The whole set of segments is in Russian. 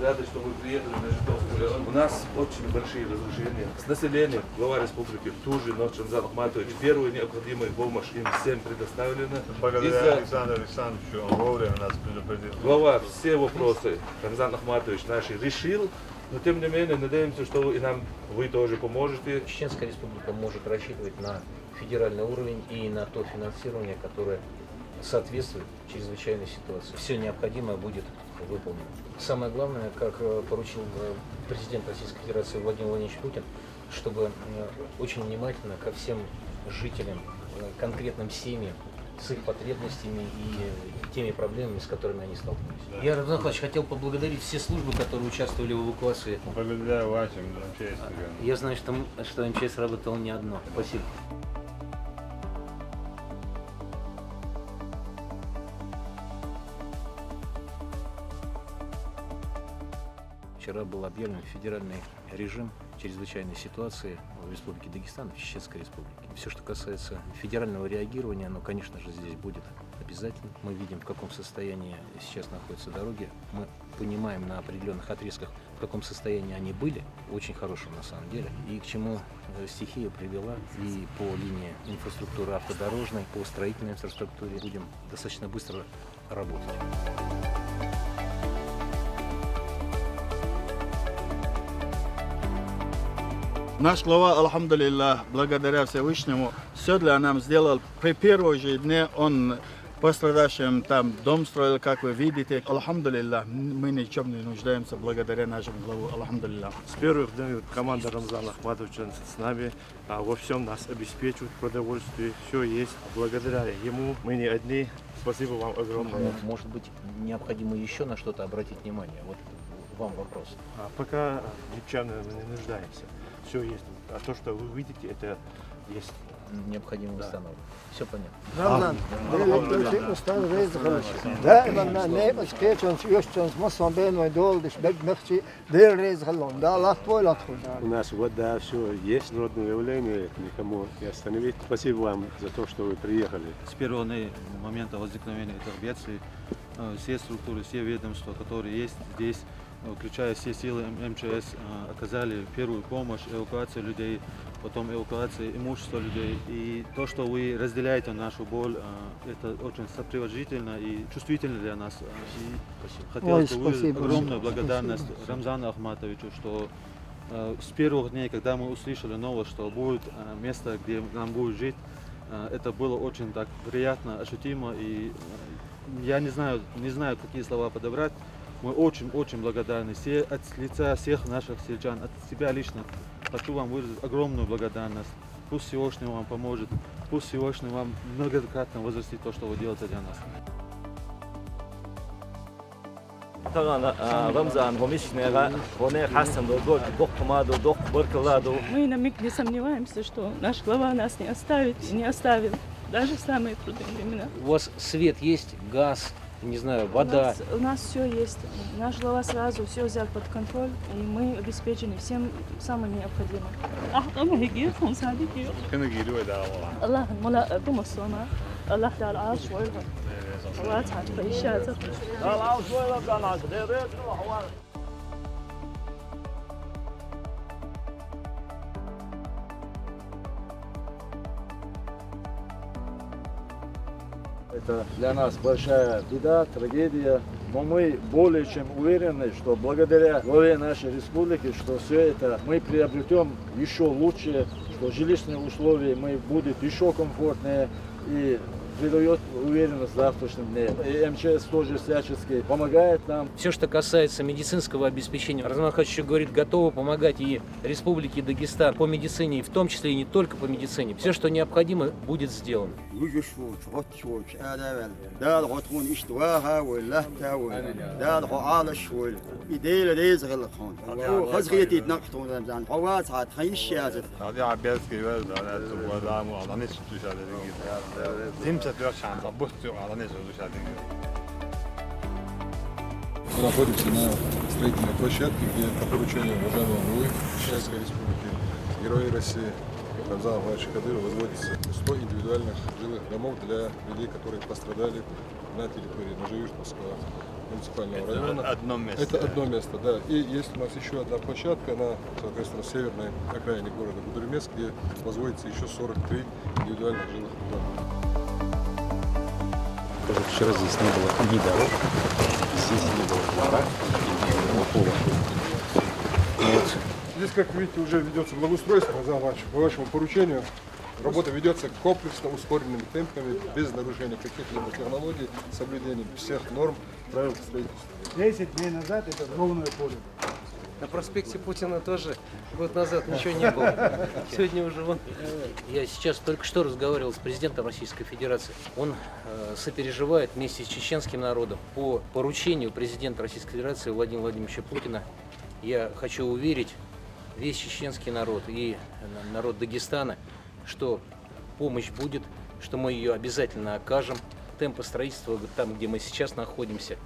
рады, что вы приехали на Житомский район. У нас очень большие разрушения. С населением глава республики Тужи Рамзан Ахматович первую необходимую помощь им всем предоставлена. Благодаря Александру Александровичу, он вовремя нас предупредил. Глава все вопросы Рамзан Ахматович наши решил. Но тем не менее, надеемся, что и нам вы тоже поможете. Чеченская республика может рассчитывать на федеральный уровень и на то финансирование, которое соответствует чрезвычайной ситуации. Все необходимое будет выполнено. Самое главное, как поручил президент Российской Федерации Владимир Владимирович Путин, чтобы очень внимательно ко всем жителям, конкретным семьям, с их потребностями и теми проблемами, с которыми они столкнулись. Я, Рамзан Ахматович, хотел поблагодарить все службы, которые участвовали в эвакуации. Благодаря вашим МЧС. Я знаю, что МЧС работало не одно. Спасибо. Вчера был объявлен федеральный режим чрезвычайной ситуации в Республике Дагестан, в Чеченской Республике. Все, что касается федерального реагирования, оно, конечно же, здесь будет обязательно. Мы видим, в каком состоянии сейчас находятся дороги. Мы понимаем на определенных отрезках, в каком состоянии они были, очень хорошем на самом деле, и к чему стихия привела. И по линии инфраструктуры автодорожной, по строительной инфраструктуре будем достаточно быстро работать. Наш глава, алхамдулиллах, благодаря Всевышнему, все для нас сделал. При первой же дне он пострадавшим там дом строил, как вы видите. Алхамдулиллах, мы ни в чем не нуждаемся благодаря нашему главу. Алхамдулиллах. С первых дней команда Рамзана Ахматовича с нами, во всем нас обеспечивают, продовольствие, все есть. Благодаря ему мы не одни. Спасибо вам огромное. Может быть, необходимо еще на что-то обратить внимание? Вот вам вопрос. Пока ни в чем не нуждаемся. Все есть. А то, что вы видите, это есть. Необходимо восстанавливать. Все понятно. Рамзан, дилектör ustan reis kılış. Daima ne başka çons yosçons masan ben ve dolduş bek mekçi der reis kılın. Da Allah пойлат ху. У нас вода, все есть, народное явление, никому не остановить. Спасибо вам за то, что вы приехали. С первого момента возникновения этих бедствий все структуры, все ведомства, которые есть здесь, включая все силы МЧС, оказали первую помощь, эвакуацию людей, потом эвакуацию имущества людей. И то, что вы разделяете нашу боль, это очень сопровождительно и чувствительно для нас. И хотелось бы выразить огромную благодарность Рамзану Ахматовичу, что с первых дней, когда мы услышали новость, что будет место, где нам будет жить, это было очень так приятно, ощутимо. И я не знаю, какие слова подобрать. Мы очень благодарны от лица всех наших сельчан, от себя лично. Хочу вам выразить огромную благодарность. Пусть Всевышний вам поможет, пусть Всевышний вам многократно возрастит то, что вы делаете для нас. Мы на миг не сомневаемся, что наш глава нас не оставит и не оставил, даже в самые трудные времена. У вас свет есть, газ, не знаю, вода. У нас все есть. Наш глава сразу все взял под контроль, и мы обеспечены всем самым необходимым. Allah mola dumasoma. Allah ta'ala ashwalha. Allah ta'ala faishata. Allah ashwalha kana sderet wa Это для нас большая беда, трагедия, но мы более чем уверены, что благодаря главе нашей республики, что все это мы приобретем еще лучше, что жилищные условия мы будут еще комфортнее и придает уверенность в завтрашнем дне. И МЧС тоже всячески помогает нам. Все, что касается медицинского обеспечения, Рамзан Ахматович говорит, готовы помогать и Республике Дагестан по медицине, в том числе и не только по медицине. Все, что необходимо, будет сделано. Мы находимся на строительной площадке, где по поручению уважаемого главы Чеченской Республики, Героя России Рамзана Ахматовича Кадырова возводится 100 индивидуальных индивидуальных жилых домов для людей, которые пострадали на территории Ножевишковского муниципального района. Одно место. Это одно место, да. И есть у нас еще одна площадка на, соответственно, северной окраине города Гудеремеск, где возводится еще 43 индивидуальных жилых дома. Даже вчера здесь не было ни дорог, здесь не было двора, ни было пола. Вот. Здесь, как видите, уже ведется благоустройство по вашему поручению. Работа ведется комплексно, ускоренными темпами, без нарушения каких-либо технологий, соблюдением всех норм, правил строительства. 10 дней назад это ровное поле. На проспекте Путина тоже год назад ничего не было. Сегодня уже вон. Я сейчас только что разговаривал с президентом Российской Федерации. Он сопереживает вместе с чеченским народом по поручению президента Российской Федерации Владимира Владимировича Путина. Я хочу уверить весь чеченский народ и народ Дагестана, что помощь будет, что мы ее обязательно окажем. Темпы строительства там, где мы сейчас находимся,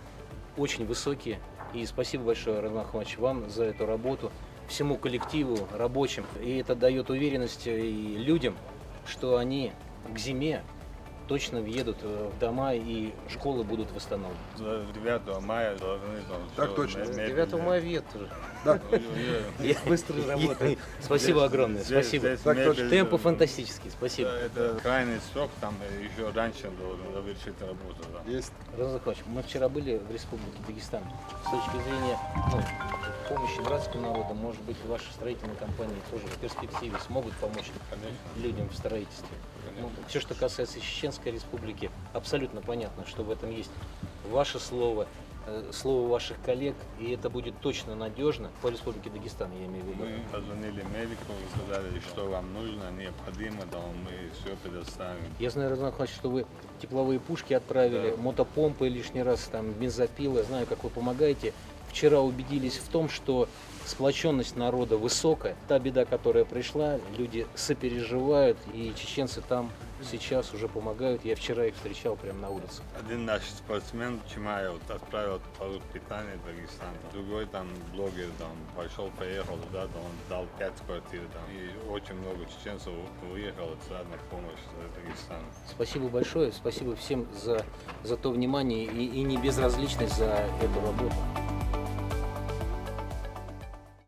очень высокие. И спасибо большое, Роман Ахматович, вам за эту работу, всему коллективу, рабочим. И это дает уверенность и людям, что они к зиме точно въедут в дома и школы будут восстановлены. 9 мая должны там... Так точно. 9 мая въедут уже. Да. Быстро работает. Спасибо огромное, спасибо. Темпы фантастические, спасибо. Это крайний срок, там еще раньше должен завершить работу. Да. Есть. Роман Захарович, мы вчера были в Республике Дагестан. С точки зрения помощи братскому народу, может быть, ваши строительные компании тоже в перспективе смогут помочь людям в строительстве. Все, что касается Чеченской Республики, абсолютно понятно, что в этом есть ваше слово, слово ваших коллег, и это будет точно надежно по Республике Дагестан, я имею в виду. Мы позвонили медику и сказали, что вам нужно, необходимо, да, мы все предоставим. Я знаю, Роман Ахматович, что вы тепловые пушки отправили, мотопомпы лишний раз, там, бензопилы, знаю, как вы помогаете. Вчера убедились в том, что сплоченность народа высокая. Та беда, которая пришла, люди сопереживают, и чеченцы там сейчас уже помогают. Я вчера их встречал прямо на улице. Один наш спортсмен Чимаев питание в Дагестан. Другой там блогер там пошел, поехал туда, он дал 5 квартир там. И очень много чеченцев уехало на помощь Дагестану. Спасибо большое, спасибо всем за то внимание и не безразличность за эту работу.